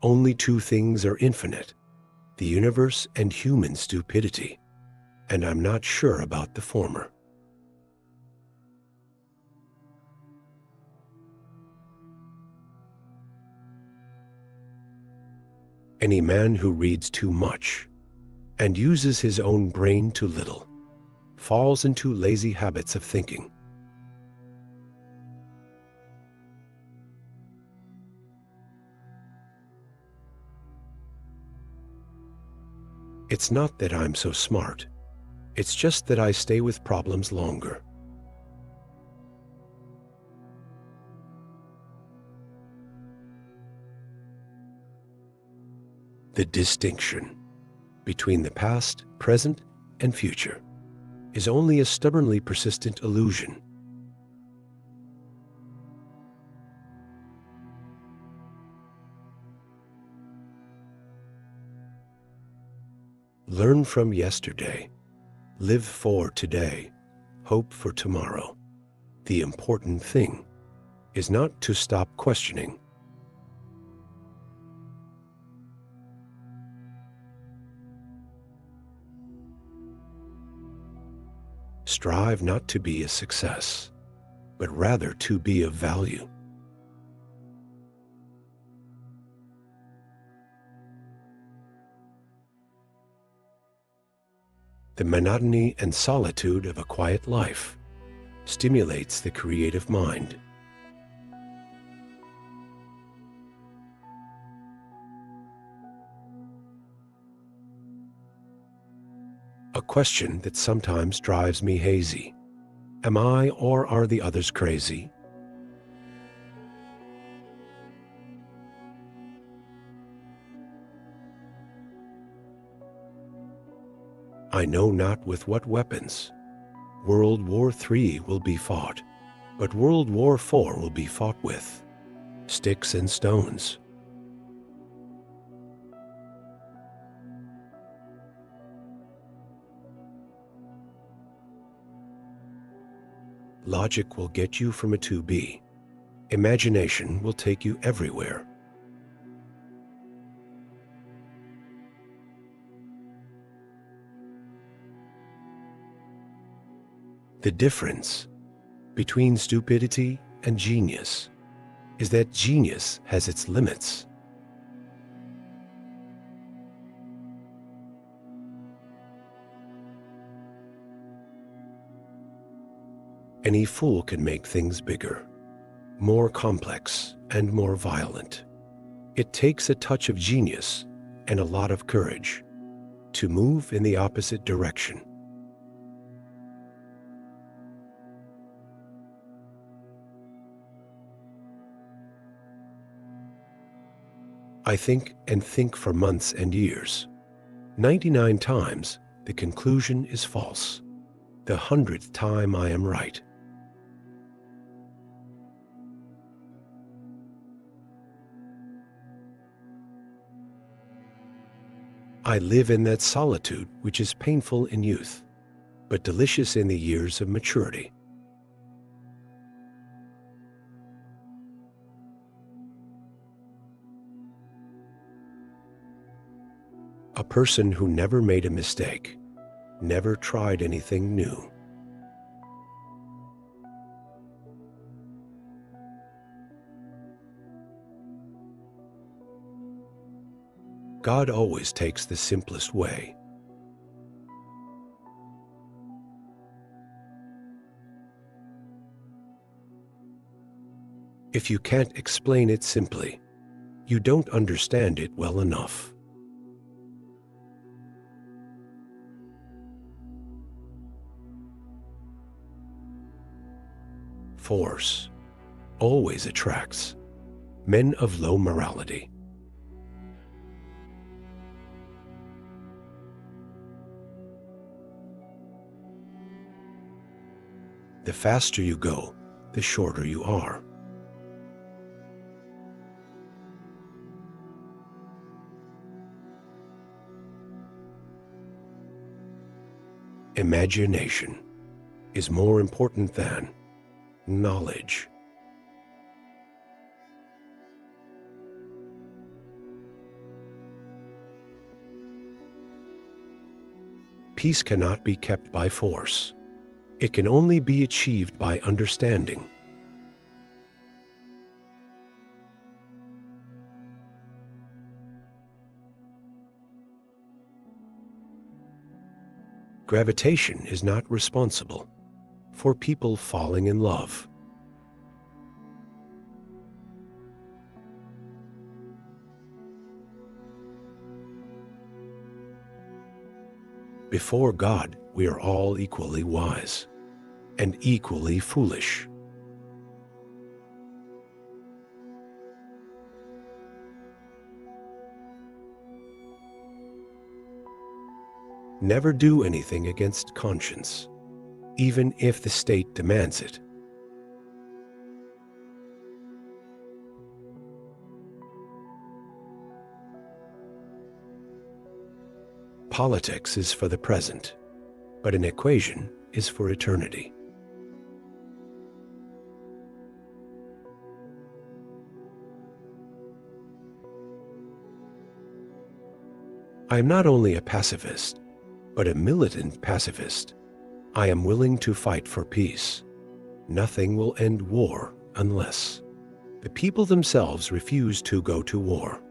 Only two things are infinite: the universe and human stupidity, and I'm not sure about the former. Any man who reads too much and uses his own brain too little falls into lazy habits of thinking. It's not that I'm so smart. It's just that I stay with problems longer. The distinction between the past, present, and future is only a stubbornly persistent illusion. Learn from yesterday. Live for today. Hope for tomorrow. The important thing is not to stop questioning. Strive not to be a success, but rather to be of value. The monotony and solitude of a quiet life stimulates the creative mind. A question that sometimes drives me hazy: am I or are the others crazy? I know not with what weapons World War III will be fought, but World War IV will be fought with sticks and stones. Logic will get you from A to B. Imagination will take you everywhere. The difference between stupidity and genius is that genius has its limits. Any fool can make things bigger, more complex, and more violent. It takes a touch of genius and a lot of courage to move in the opposite direction. I think and think for months and years. 99 times, the conclusion is false. The 100th time I am right. I live in that solitude which is painful in youth, but delicious in the years of maturity. A person who never made a mistake, never tried anything new. God always takes the simplest way. If you can't explain it simply, you don't understand it well enough. Force always attracts men of low morality. The faster you go, the shorter you are. Imagination is more important than knowledge. Peace cannot be kept by force. It can only be achieved by understanding. Gravitation is not responsible for people falling in love. Before God, we are all equally wise and equally foolish. Never do anything against conscience, even if the state demands it. Politics is for the present, but an equation is for eternity. I am not only a pacifist, but a militant pacifist. I am willing to fight for peace. Nothing will end war unless the people themselves refuse to go to war.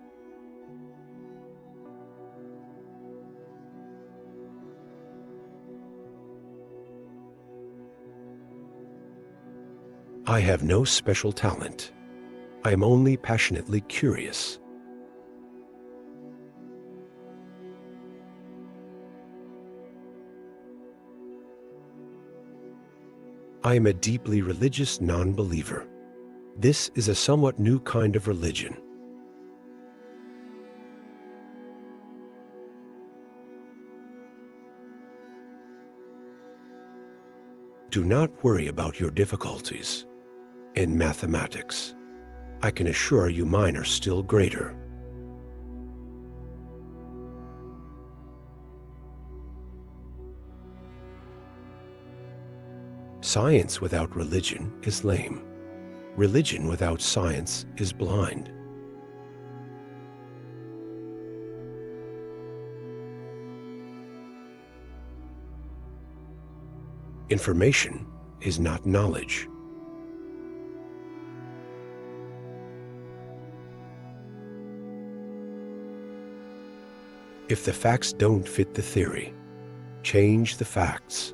I have no special talent. I am only passionately curious. I am a deeply religious non-believer. This is a somewhat new kind of religion. Do not worry about your difficulties. In mathematics, I can assure you mine are still greater. Science without religion is lame. Religion without science is blind. Information is not knowledge. If the facts don't fit the theory, change the facts.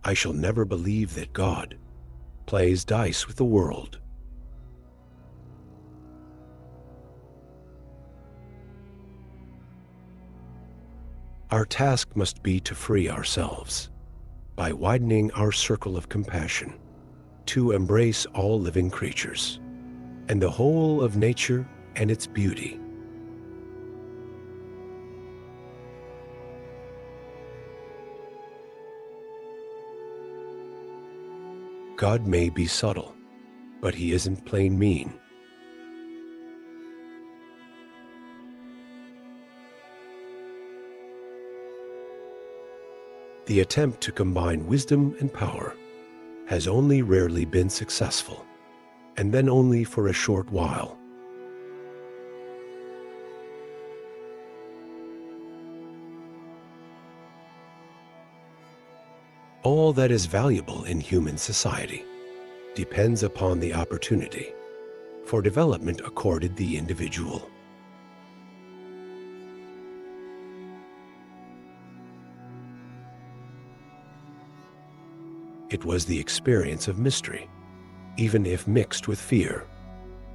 I shall never believe that God plays dice with the world. Our task must be to free ourselves by widening our circle of compassion, to embrace all living creatures and the whole of nature and its beauty. God may be subtle, but he isn't plain mean. The attempt to combine wisdom and power has only rarely been successful, and then only for a short while. All that is valuable in human society depends upon the opportunity for development accorded the individual. It was the experience of mystery, even if mixed with fear,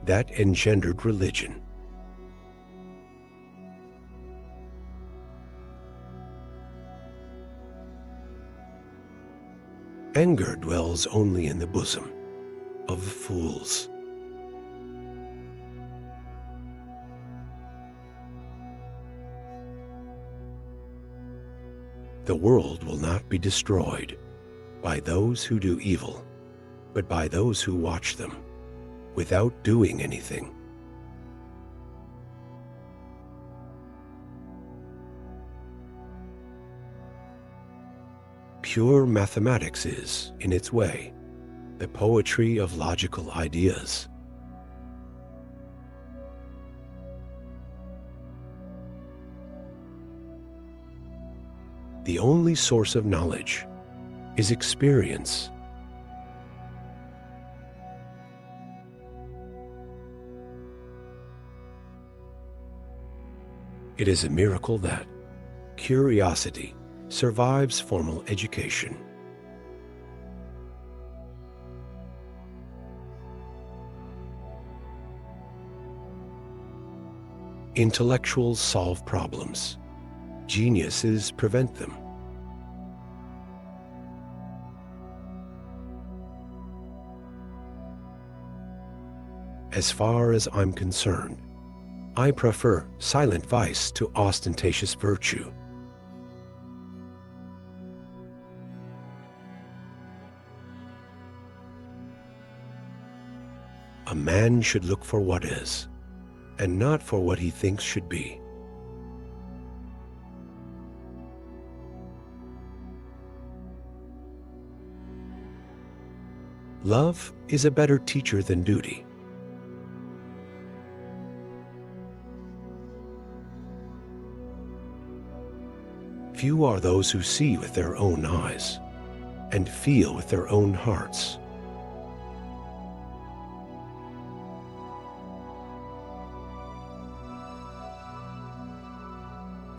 that engendered religion. Anger dwells only in the bosom of fools. The world will not be destroyed by those who do evil, but by those who watch them without doing anything. Pure mathematics is, in its way, the poetry of logical ideas. The only source of knowledge is experience. It is a miracle that curiosity survives formal education. Intellectuals solve problems. Geniuses prevent them. As far as I'm concerned, I prefer silent vice to ostentatious virtue. A man should look for what is, and not for what he thinks should be. Love is a better teacher than duty. Few are those who see with their own eyes and feel with their own hearts.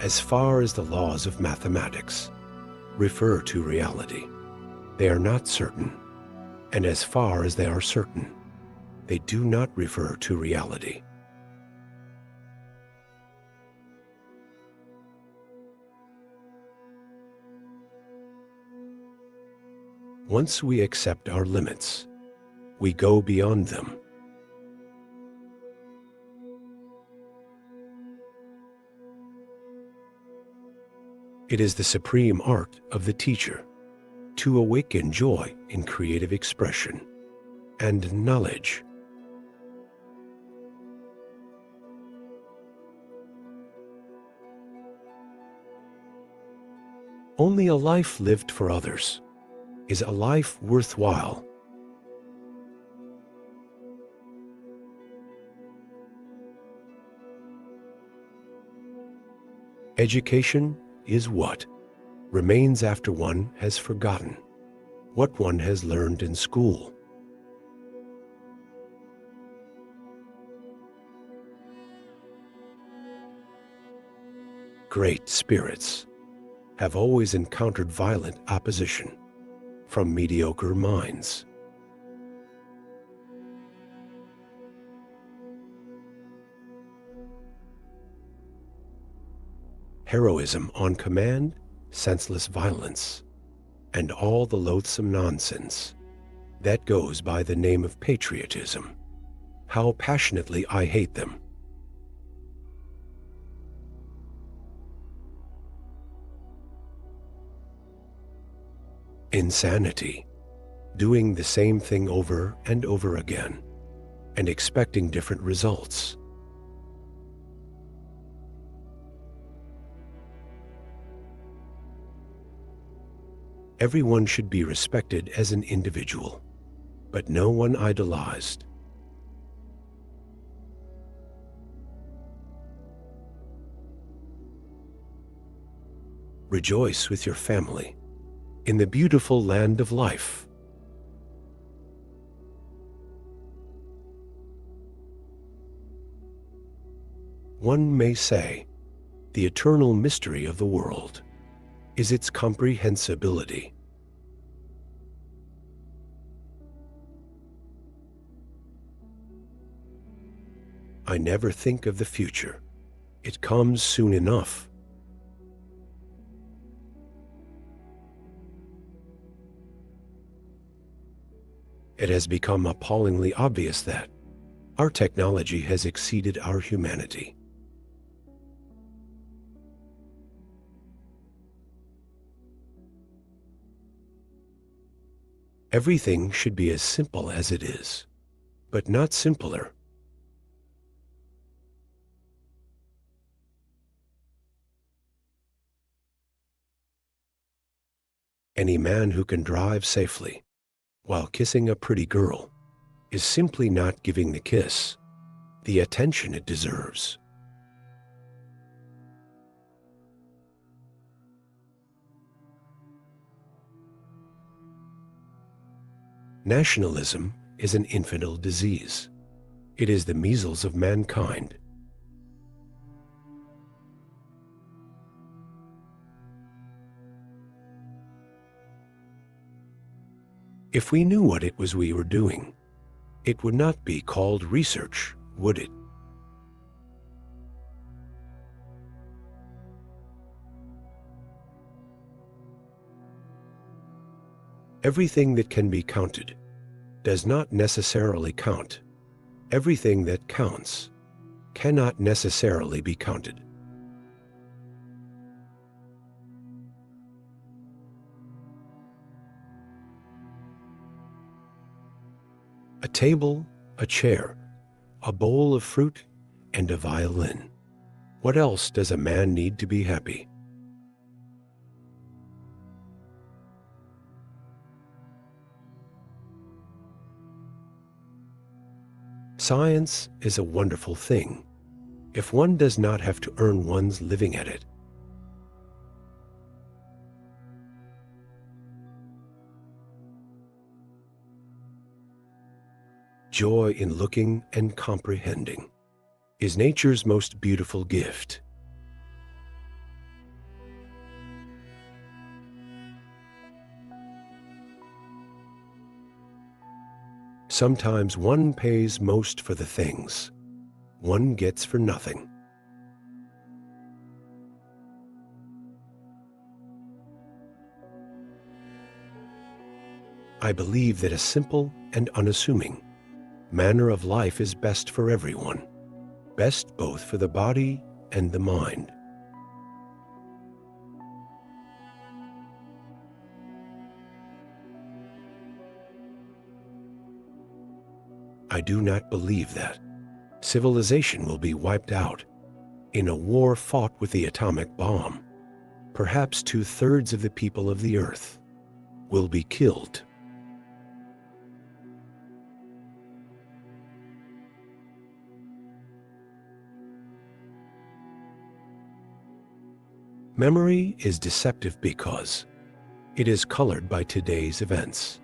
As far as the laws of mathematics refer to reality, they are not certain, and as far as they are certain, they do not refer to reality. Once we accept our limits, we go beyond them. It is the supreme art of the teacher to awaken joy in creative expression and knowledge. Only a life lived for others is a life worthwhile. Education is what remains after one has forgotten what one has learned in school. Great spirits have always encountered violent opposition from mediocre minds. Heroism on command, senseless violence, and all the loathsome nonsense that goes by the name of patriotism. How passionately I hate them. Insanity, doing the same thing over and over again and expecting different results. Everyone should be respected as an individual, but no one idolized. Rejoice with your family in the beautiful land of life. One may say, the eternal mystery of the world is its comprehensibility. I never think of the future. It comes soon enough. It has become appallingly obvious that our technology has exceeded our humanity. Everything should be as simple as it is, but not simpler. Any man who can drive safely while kissing a pretty girl is simply not giving the kiss the attention it deserves. Nationalism is an infantile disease. It is the measles of mankind. If we knew what it was we were doing, it would not be called research, would it? Everything that can be counted does not necessarily count. Everything that counts cannot necessarily be counted. A table, a chair, a bowl of fruit, and a violin. What else does a man need to be happy? Science is a wonderful thing if one does not have to earn one's living at it. Joy in looking and comprehending is nature's most beautiful gift. Sometimes one pays most for the things one gets for nothing. I believe that a simple and unassuming manner of life is best for everyone, best both for the body and the mind. I do not believe that civilization will be wiped out in a war fought with the atomic bomb. Perhaps 2/3 of the people of the earth will be killed. Memory is deceptive because it is colored by today's events.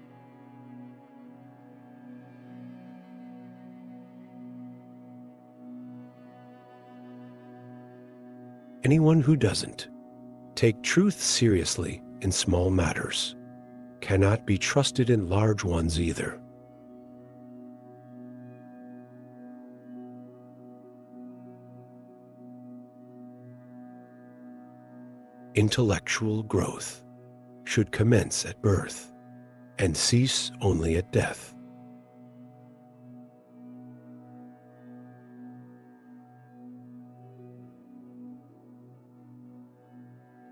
Anyone who doesn't take truth seriously in small matters cannot be trusted in large ones either. Intellectual growth should commence at birth and cease only at death.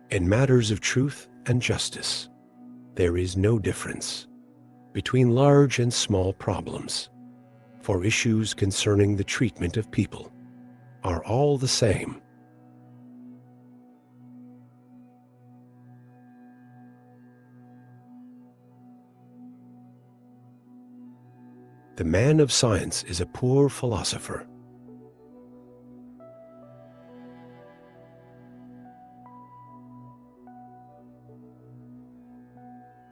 In matters of truth and justice, there is no difference between large and small problems, for issues concerning the treatment of people are all the same. The man of science is a poor philosopher.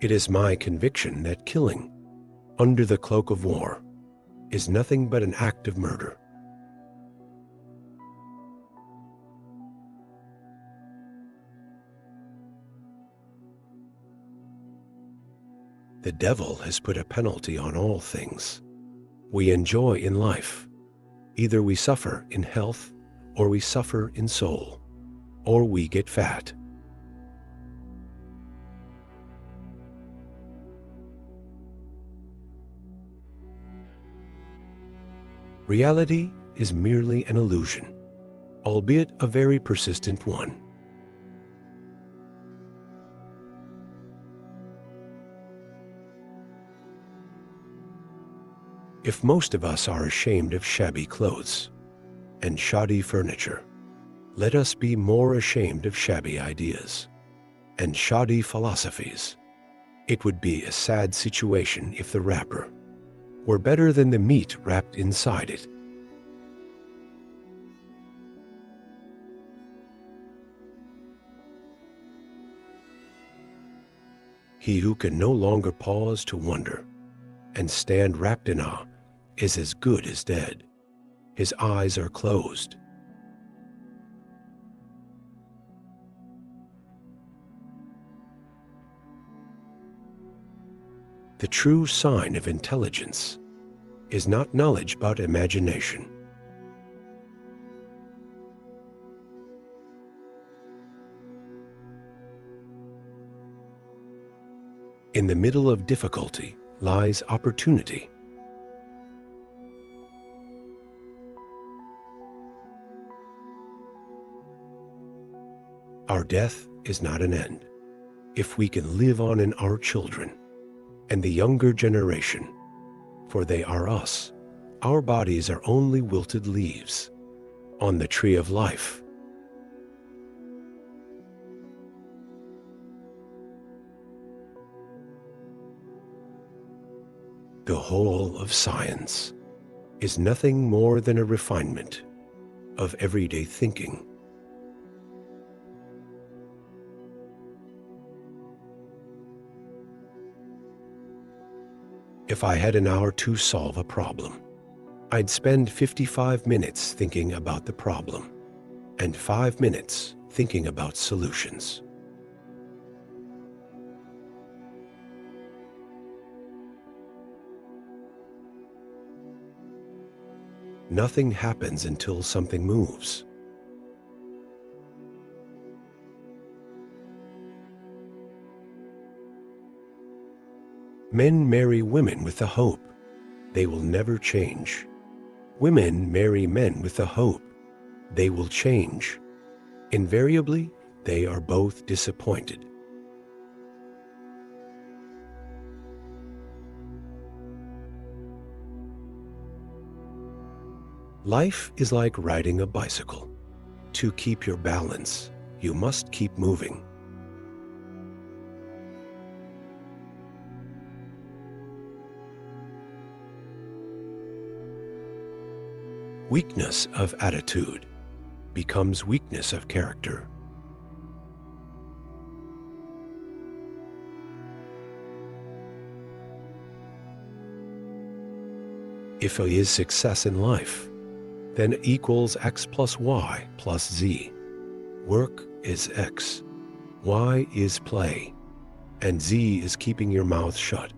It is my conviction that killing, under the cloak of war, is nothing but an act of murder. The devil has put a penalty on all things we enjoy in life. Either we suffer in health, or we suffer in soul, or we get fat. Reality is merely an illusion, albeit a very persistent one. If most of us are ashamed of shabby clothes and shoddy furniture, let us be more ashamed of shabby ideas and shoddy philosophies. It would be a sad situation if the wrapper were better than the meat wrapped inside it. He who can no longer pause to wonder and stand wrapped in awe is as good as dead. His eyes are closed. The true sign of intelligence is not knowledge but imagination. In the middle of difficulty lies opportunity. Our death is not an end. If we can live on in our children and the younger generation, for they are us, our bodies are only wilted leaves on the tree of life. The whole of science is nothing more than a refinement of everyday thinking. If I had an hour to solve a problem, I'd spend 55 minutes thinking about the problem and 5 minutes thinking about solutions. Nothing happens until something moves. Men marry women with the hope they will never change. Women marry men with the hope they will change. Invariably, they are both disappointed. Life is like riding a bicycle. To keep your balance, you must keep moving. Weakness of attitude becomes weakness of character. If A is success in life, then equals X plus Y plus Z. Work is X, Y is play, and Z is keeping your mouth shut.